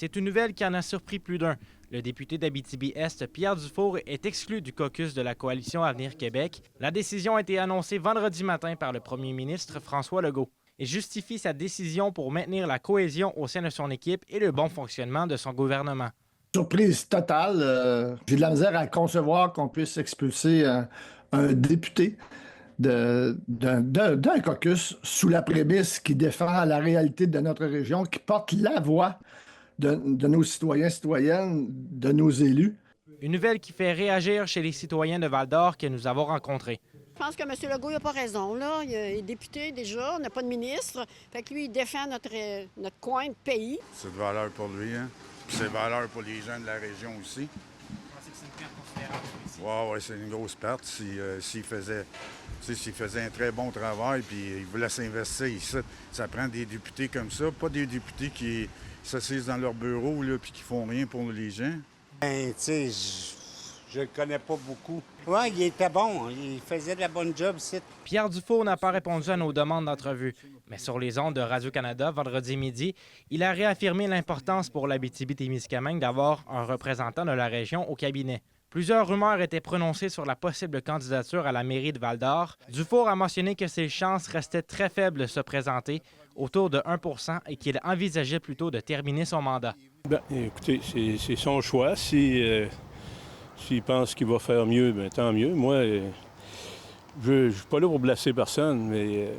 C'est une nouvelle qui en a surpris plus d'un. Le député d'Abitibi-Est, Pierre Dufour, est exclu du caucus de la coalition Avenir Québec. La décision a été annoncée vendredi matin par le premier ministre François Legault. Il justifie sa décision pour maintenir la cohésion au sein de son équipe et le bon fonctionnement de son gouvernement. Surprise totale. J'ai de la misère à concevoir qu'on puisse expulser un député d'un caucus sous la prémisse qui défend la réalité de notre région, qui porte la voix de nos citoyens, citoyennes, de nos élus. Une nouvelle qui fait réagir chez les citoyens de Val-d'Or que nous avons rencontrés. Je pense que M. Legault n'a pas raison. Là. Il est député déjà, on n'a pas de ministre. Fait que lui, il défend notre coin de pays. C'est de valeur pour lui, hein? Puis c'est de valeur pour les gens de la région aussi. Vous pensez que c'est une perte considérable ici? Oui, c'est une grosse perte. S'il faisait un très bon travail puis il voulait s'investir ici, ça prend des députés comme ça, pas des députés qui s'assisent dans leur bureau là, puis qui font rien pour les gens. Ben, tu sais, je le connais pas beaucoup. Oui, il était bon. Il faisait de la bonne job, c'est. Pierre Dufour n'a pas répondu à nos demandes d'entrevue. Mais sur les ondes de Radio-Canada, vendredi midi, il a réaffirmé l'importance pour l'Abitibi-Témiscamingue d'avoir un représentant de la région au cabinet. Plusieurs rumeurs étaient prononcées sur la possible candidature à la mairie de Val-d'Or. Dufour a mentionné que ses chances restaient très faibles de se présenter, autour de 1 %, et qu'il envisageait plutôt de terminer son mandat. Bien, écoutez, c'est son choix. S'il pense qu'il va faire mieux, bien, tant mieux. Moi, je ne suis pas là pour blesser personne, mais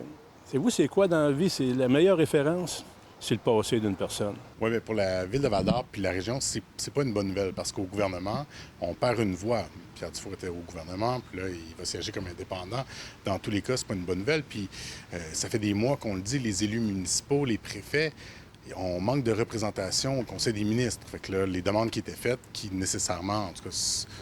vous, c'est quoi dans la vie? C'est la meilleure référence, c'est le passé d'une personne. Oui, mais pour la ville de Val-d'Or puis la région, c'est pas une bonne nouvelle parce qu'au gouvernement, on perd une voix. Pierre Dufour était au gouvernement, puis là, il va siéger comme indépendant. Dans tous les cas, c'est pas une bonne nouvelle. Puis ça fait des mois qu'on le dit, les élus municipaux, les préfets, on manque de représentation au Conseil des ministres. Fait que là, les demandes qui étaient faites, qui nécessairement, en tout cas,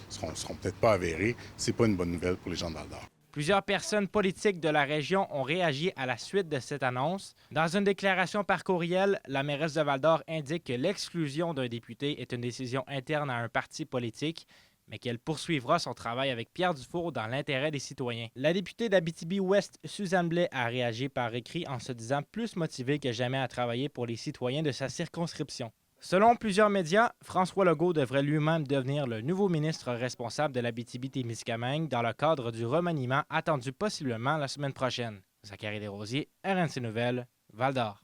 seront peut-être pas avérées, c'est pas une bonne nouvelle pour les gens de Val-d'Or. Plusieurs personnes politiques de la région ont réagi à la suite de cette annonce. Dans une déclaration par courriel, la mairesse de Val-d'Or indique que l'exclusion d'un député est une décision interne à un parti politique, mais qu'elle poursuivra son travail avec Pierre Dufour dans l'intérêt des citoyens. La députée d'Abitibi-Ouest, Suzanne Blais, a réagi par écrit en se disant plus motivée que jamais à travailler pour les citoyens de sa circonscription. Selon plusieurs médias, François Legault devrait lui-même devenir le nouveau ministre responsable de l'Abitibi-Témiscamingue dans le cadre du remaniement attendu possiblement la semaine prochaine. Zachary Desrosiers, RNC Nouvelles, Val-d'Or.